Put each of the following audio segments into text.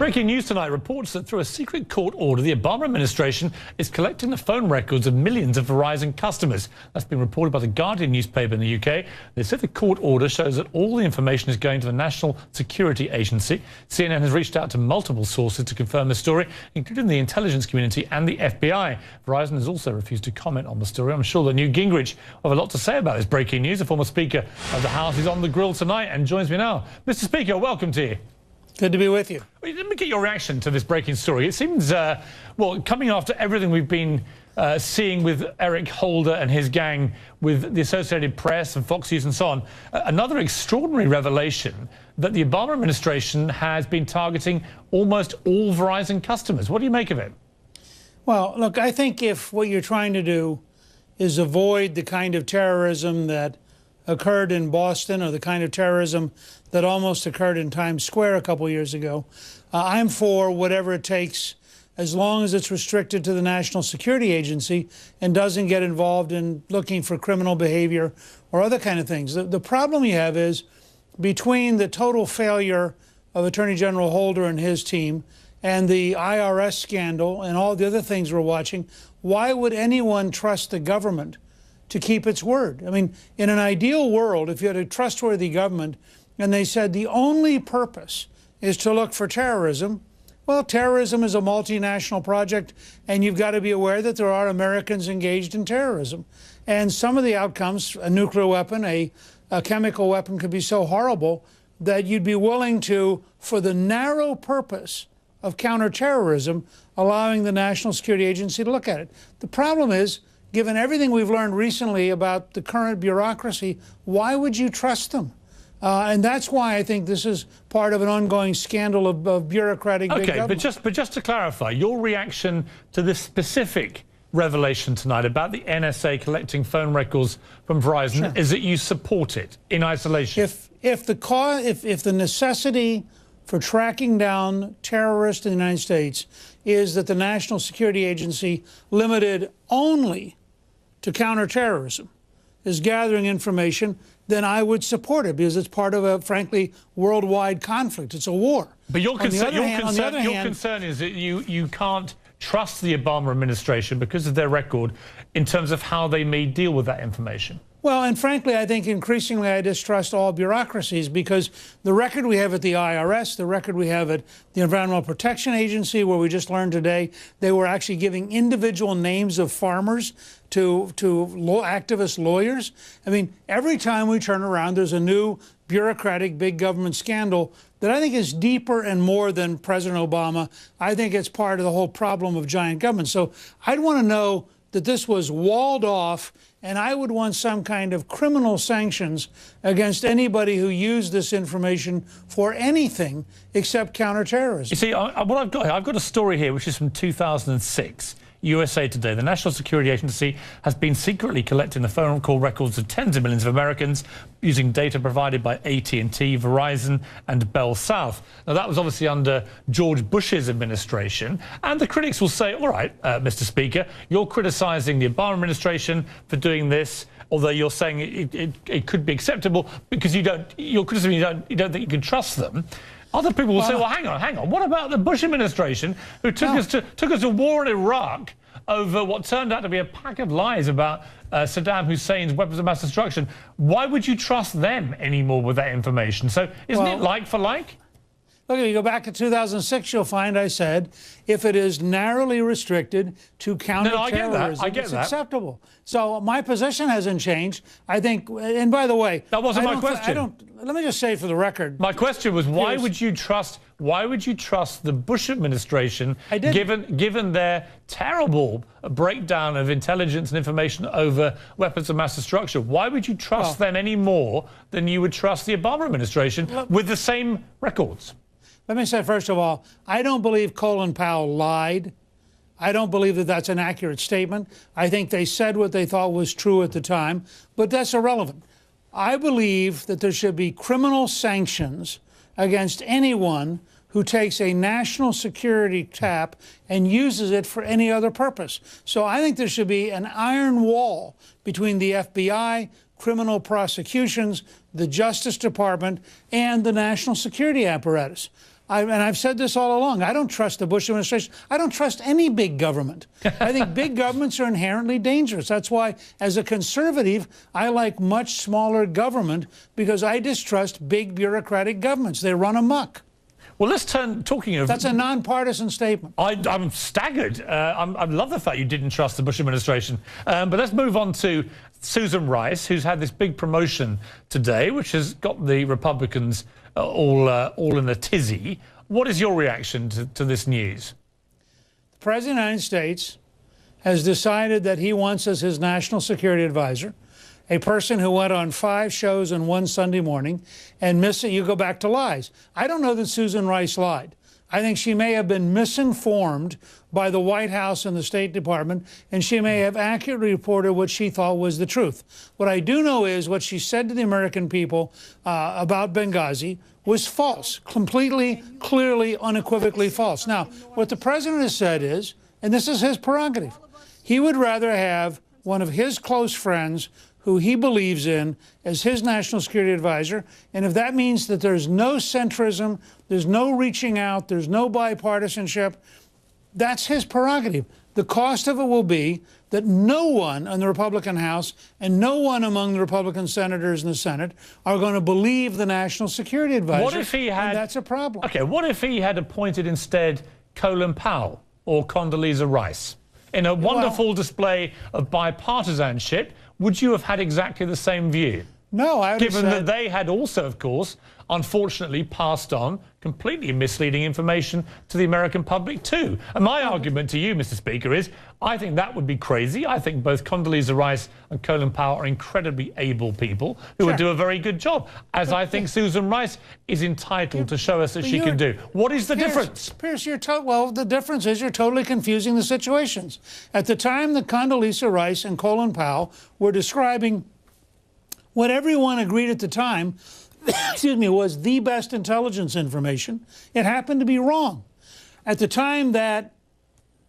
Breaking news tonight reports that through a secret court order, the Obama administration is collecting the phone records of millions of Verizon customers. That's been reported by the Guardian newspaper in the UK. They said the court order shows that all the information is going to the National Security Agency. CNN has reached out to multiple sources to confirm the story, including the intelligence community and the FBI. Verizon has also refused to comment on the story. I'm sure that Newt Gingrich will have a lot to say about this breaking news. The former Speaker of the House is on the grill tonight and joins me now. Mr. Speaker, welcome to you. Good to be with you. Let me get your reaction to this breaking story. It seems, well, coming after everything we've been seeing with Eric Holder and his gang, with the Associated Press and Fox News and so on, another extraordinary revelation that the Obama administration has been targeting almost all Verizon customers. What do you make of it? Well, look, I think if what you're trying to do is avoid the kind of terrorism that occurred in Boston, or the kind of terrorism that almost occurred in Times Square a couple years ago, I'm for whatever it takes, as long as it's restricted to the National Security Agency and doesn't get involved in looking for criminal behavior or other kind of things. The problem you have is, between the total failure of Attorney General Holder and his team and the IRS scandal and all the other things we're watching, why would anyone trust the government to keep its word? I mean, in an ideal world, if you had a trustworthy government and they said the only purpose is to look for terrorism, well, terrorism is a multinational project, and you've got to be aware that there are Americans engaged in terrorism. And some of the outcomes, a nuclear weapon, a chemical weapon, could be so horrible that you'd be willing to, for the narrow purpose of counterterrorism, allowing the National Security Agency to look at it. The problem is, given everything we've learned recently about the current bureaucracy, why would you trust them? And that's why I think this is part of an ongoing scandal of bureaucratic big government. But just to clarify, your reaction to this specific revelation tonight about the NSA collecting phone records from Verizon is that you support it in isolation? If the necessity for tracking down terrorists in the United States is that the National Security Agency, limited only to counterterrorism, is gathering information, then I would support it, because it's part of a, frankly, worldwide conflict. It's a war. But your concern is that you can't trust the Obama administration because of their record in terms of how they may deal with that information. Well, and frankly, I think increasingly I distrust all bureaucracies, because the record we have at the IRS, the record we have at the Environmental Protection Agency, where we just learned today they were actually giving individual names of farmers to activist lawyers. I mean, every time we turn around, there's a new bureaucratic big government scandal that I think is deeper and more than President Obama. I think it's part of the whole problem of giant government. So I'd want to know that this was walled off, and I would want some kind of criminal sanctions against anybody who used this information for anything except counterterrorism. You see, what I've got a story here which is from 2006. USA Today. The National Security Agency has been secretly collecting the phone call records of tens of millions of Americans using data provided by AT&T, Verizon and Bell South. Now, that was obviously under George Bush's administration. And the critics will say, all right, Mr. Speaker, you're criticizing the Obama administration for doing this, although you're saying it could be acceptable because your criticism, you don't think you can trust them. Other people will say, well, hang on. What about the Bush administration, who took us to war in Iraq over what turned out to be a pack of lies about Saddam Hussein's weapons of mass destruction? Why would you trust them anymore with that information? So isn't it like for like? Look, if you go back to 2006, you'll find I said, if it is narrowly restricted to counterterrorism, it's acceptable. So my position hasn't changed. I think, and by the way, that wasn't my question. Let me just say for the record. My question was, why would you trust the Bush administration, given their terrible breakdown of intelligence and information over weapons of mass destruction? Why would you trust them any more than you would trust the Obama administration with the same records? Let me say, first of all, I don't believe Colin Powell lied. I don't believe that that's an accurate statement. I think they said what they thought was true at the time, but that's irrelevant. I believe that there should be criminal sanctions against anyone who takes a national security tap and uses it for any other purpose. So I think there should be an iron wall between the FBI, criminal prosecutions, the Justice Department, and the national security apparatus. And I've said this all along, I don't trust the Bush administration. I don't trust any big government. I think big governments are inherently dangerous. That's why, as a conservative, I like much smaller government, because I distrust big bureaucratic governments. They run amok. Well, let's turn, talking of... That's a nonpartisan statement. I'm staggered. I love the fact you didn't trust the Bush administration. But let's move on to Susan Rice, who's had this big promotion today, which has got the Republicans all in a tizzy. What is your reaction to this news? The President of the United States has decided that he wants as his national security advisor a person who went on 5 shows in one Sunday morning and missed it. You go back to lies. I don't know that Susan Rice lied. I think she may have been misinformed by the White House and the State Department, and she may have accurately reported what she thought was the truth. What I do know is what she said to the American people about Benghazi was false, completely, clearly, unequivocally false. Now, what the president has said is, and this is his prerogative, he would rather have one of his close friends who he believes in as his national security advisor. And if that means that there's no centrism, there's no reaching out, there's no bipartisanship, that's his prerogative. The cost of it will be that no one in the Republican House and no one among the Republican senators in the Senate are going to believe the national security advisor. What if he had... And that's a problem. OK, what if he had appointed instead Colin Powell or Condoleezza Rice? In a wonderful display of bipartisanship, would you have had exactly the same view? No, I would have said... Given that they had also, of course, unfortunately passed on completely misleading information to the American public too. And my argument to you, Mr. Speaker, is I think that would be crazy. I think both Condoleezza Rice and Colin Powell are incredibly able people who would do a very good job, as I think Susan Rice is entitled to show us that she can do. What is the difference? Pierce, well, the difference is you're totally confusing the situations. At the time that Condoleezza Rice and Colin Powell were describing what everyone agreed at the time excuse me, was the best intelligence information, it happened to be wrong. At the time that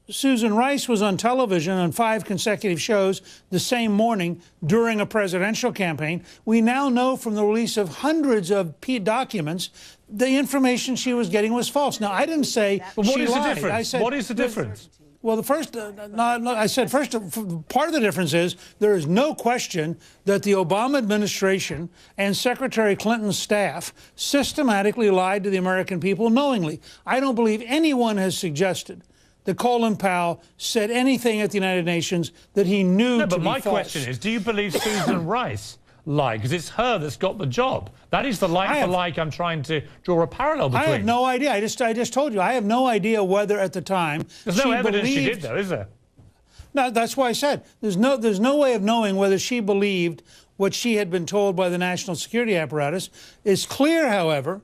Susan Rice was on television on 5 consecutive shows the same morning during a presidential campaign, we now know from the release of hundreds of documents the information she was getting was false. Now, I didn't say but what she is lied. The difference? I said, what is the difference? Well, I said first, part of the difference is there is no question that the Obama administration and Secretary Clinton's staff systematically lied to the American people knowingly. I don't believe anyone has suggested that Colin Powell said anything at the United Nations that he knew to be false. No, but my question is, do you believe Susan Rice lied? Because it's her that's got the job. That is the like for like I'm trying to draw a parallel between. I have no idea. I just told you. I have no idea whether at the time there's no evidence she did, though, is there? No, that's why I said there's no way of knowing whether she believed what she had been told by the national security apparatus. It's clear, however,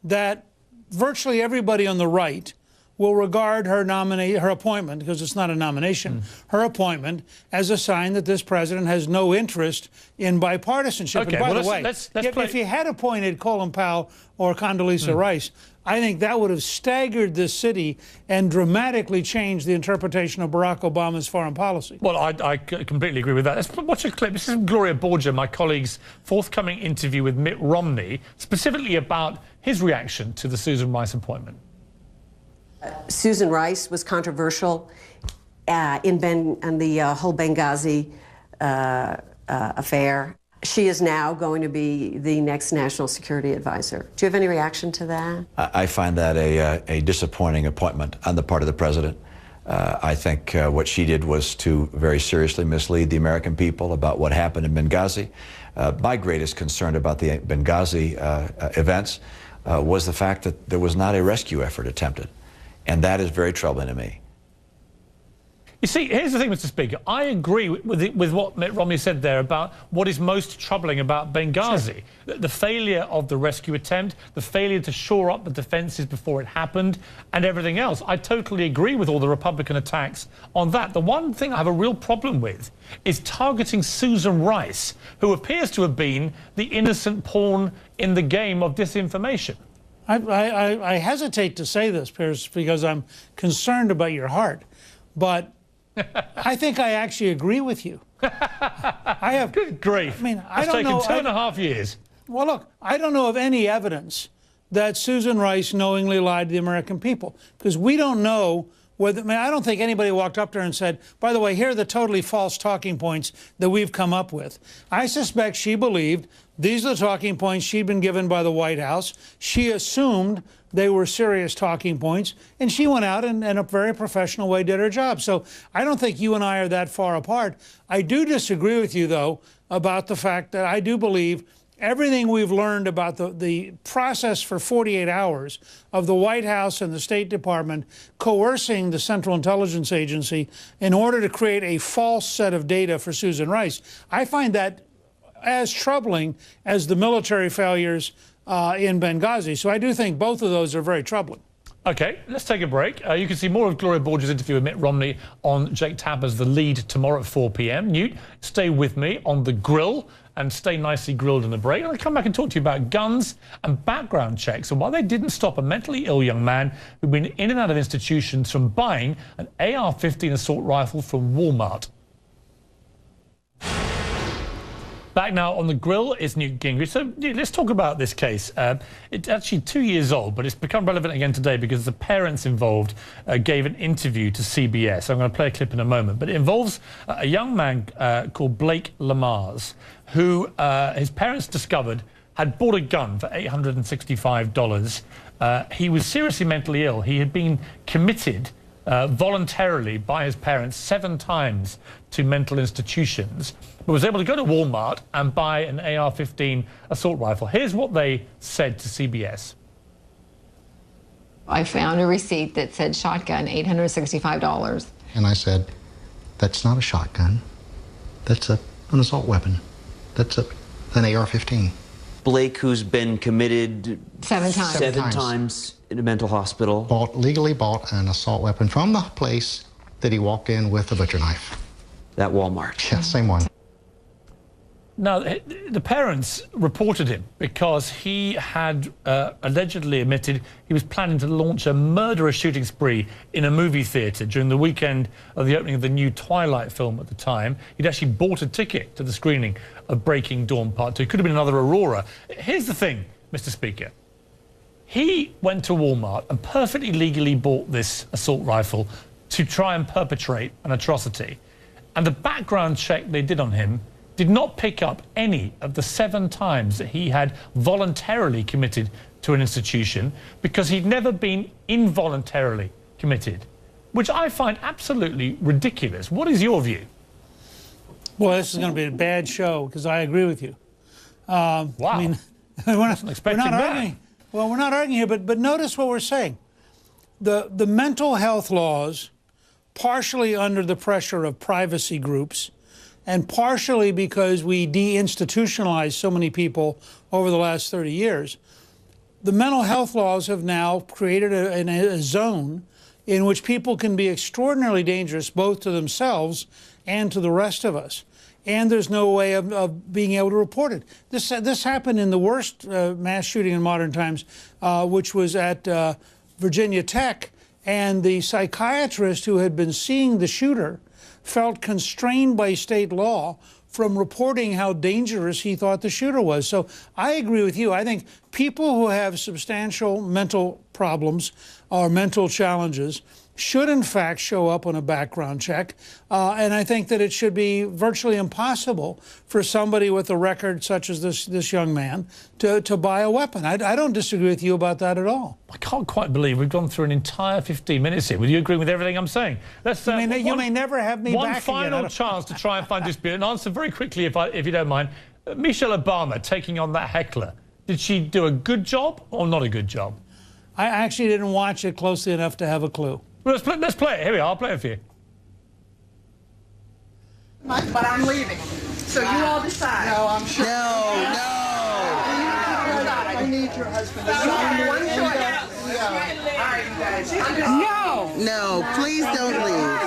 that virtually everybody on the right will regard her appointment, because it's not a nomination, her appointment as a sign that this president has no interest in bipartisanship. Okay, and by well, the way, if he had appointed Colin Powell or Condoleezza Rice, I think that would have staggered this city and dramatically changed the interpretation of Barack Obama's foreign policy. Well, I completely agree with that. Let's watch a clip. This is Gloria Borger, my colleague's forthcoming interview with Mitt Romney, specifically about his reaction to the Susan Rice appointment. Susan Rice was controversial in the whole Benghazi affair. She is now going to be the next national security advisor. Do you have any reaction to that? I find that a disappointing appointment on the part of the president. I think what she did was to very seriously mislead the American people about what happened in Benghazi. My greatest concern about the Benghazi events was the fact that there was not a rescue effort attempted. And that is very troubling to me. You see, here's the thing, Mr. Speaker. I agree with what Mitt Romney said there about what is most troubling about Benghazi. Sure. The failure of the rescue attempt, the failure to shore up the defences before it happened, and everything else. I totally agree with all the Republican attacks on that. The one thing I have a real problem with is targeting Susan Rice, who appears to have been the innocent pawn in the game of disinformation. I hesitate to say this, Pierce, because I'm concerned about your heart, but I think I actually agree with you. I have. Good grief. I mean, I don't know. It's taken 2.5 years. Well, look, I don't know of any evidence that Susan Rice knowingly lied to the American people, because we don't know whether, I mean, I don't think anybody walked up to her and said, by the way, here are the totally false talking points that we've come up with. I suspect she believed these are the talking points she'd been given by the White House. She assumed they were serious talking points, and she went out and in a very professional way did her job. So I don't think you and I are that far apart. I do disagree with you, though, about the fact that I do believe everything we've learned about the process for 48 hours of the White House and the State Department coercing the Central Intelligence Agency in order to create a false set of data for Susan Rice, I find that as troubling as the military failures in Benghazi. So I do think both of those are very troubling. OK, let's take a break. You can see more of Gloria Borges' interview with Mitt Romney on Jake Tapper's The Lead tomorrow at 4 p.m. Newt, stay with me on The Grill and stay nicely grilled in the break. And I'll come back and talk to you about guns and background checks and why they didn't stop a mentally ill young man who'd been in and out of institutions from buying an AR-15 assault rifle from Walmart. Back now on The Grill is Newt Gingrich. So let's talk about this case. It's actually 2 years old, but it's become relevant again today because the parents involved gave an interview to CBS. I'm going to play a clip in a moment. But it involves a young man called Blake Lamars, who his parents discovered had bought a gun for $865. He was seriously mentally ill. He had been committed voluntarily by his parents 7 times to mental institutions, but was able to go to Walmart and buy an AR-15 assault rifle. Here's what they said to CBS. I found a receipt that said shotgun, $865. And I said, that's not a shotgun. That's an assault weapon. That's an AR-15. Blake, who's been committed 7 times. Seven times in a mental hospital. Legally bought an assault weapon from the place that he walked in with a butcher knife. At Walmart. Yeah, same one. Now, the parents reported him because he had allegedly admitted he was planning to launch a murderous shooting spree in a movie theatre during the weekend of the opening of the new Twilight film at the time. He'd actually bought a ticket to the screening of Breaking Dawn Part 2. It could have been another Aurora. Here's the thing, Mr. Speaker. He went to Walmart and perfectly legally bought this assault rifle to try and perpetrate an atrocity. And the background check they did on him did not pick up any of the 7 times that he had voluntarily committed to an institution, because he'd never been involuntarily committed, which I find absolutely ridiculous. What is your view? Well, this is going to be a bad show, because I agree with you. Wow. I mean, we're not arguing. Well, we're not arguing here, but notice what we're saying. The mental health laws, partially under the pressure of privacy groups, and partially because we deinstitutionalized so many people over the last 30 years, the mental health laws have now created a zone in which people can be extraordinarily dangerous both to themselves and to the rest of us. And there's no way of being able to report it. This happened in the worst mass shooting in modern times, which was at Virginia Tech, and the psychiatrist who had been seeing the shooter felt constrained by state law from reporting how dangerous he thought the shooter was. So I agree with you. I think people who have substantial mental problems or mental challenges should in fact show up on a background check. And I think that it should be virtually impossible for somebody with a record such as this young man to buy a weapon. I don't disagree with you about that at all. I can't quite believe we've gone through an entire 15 minutes here. Will you agree with everything I'm saying? Let's, you may never have me one back final again. chance to try and find dispute. And answer very quickly, if you don't mind. Michelle Obama taking on that heckler. Did she do a good job or not a good job? I actually didn't watch it closely enough to have a clue. Well, let's play it. Here we are. I'll play it for you. But I'm leaving. So you all decide. No, I'm sure. No. I need your husband. One choice. Yeah. All right, you guys. No, please don't leave.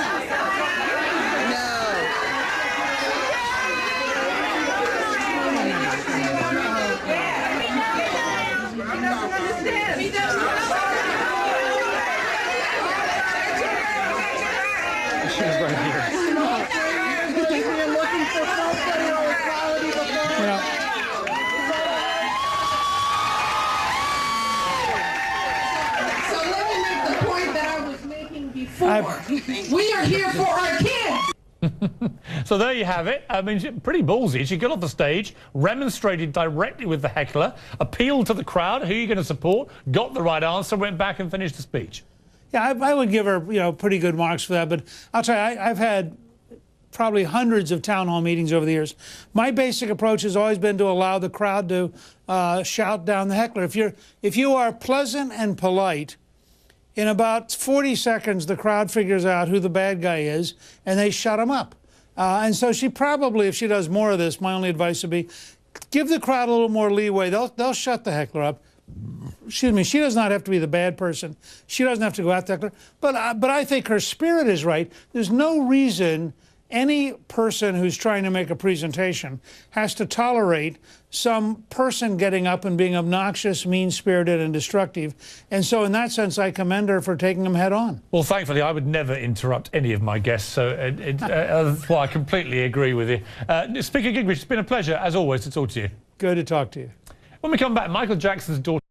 for. We are here for our kids. So there you have it. I mean, pretty ballsy. She got off the stage, remonstrated directly with the heckler, appealed to the crowd, who are you going to support, got the right answer, went back and finished the speech. Yeah, I would give her, pretty good marks for that. But I'll tell you, I've had probably hundreds of town hall meetings over the years. My basic approach has always been to allow the crowd to shout down the heckler. If you are pleasant and polite, in about 40 seconds, the crowd figures out who the bad guy is, and they shut him up. And so she probably, if she does more of this, my only advice would be, give the crowd a little more leeway. They'll shut the heckler up. Excuse me, she does not have to be the bad person. She doesn't have to go after the heckler. But I think her spirit is right. There's no reason any person who's trying to make a presentation has to tolerate some person getting up and being obnoxious, mean-spirited, and destructive. And so in that sense, I commend her for taking them head on. Well, thankfully, I would never interrupt any of my guests, so well, I completely agree with you. Speaker Gingrich, it's been a pleasure, as always, to talk to you. Good to talk to you. When we come back, Michael Jackson's daughter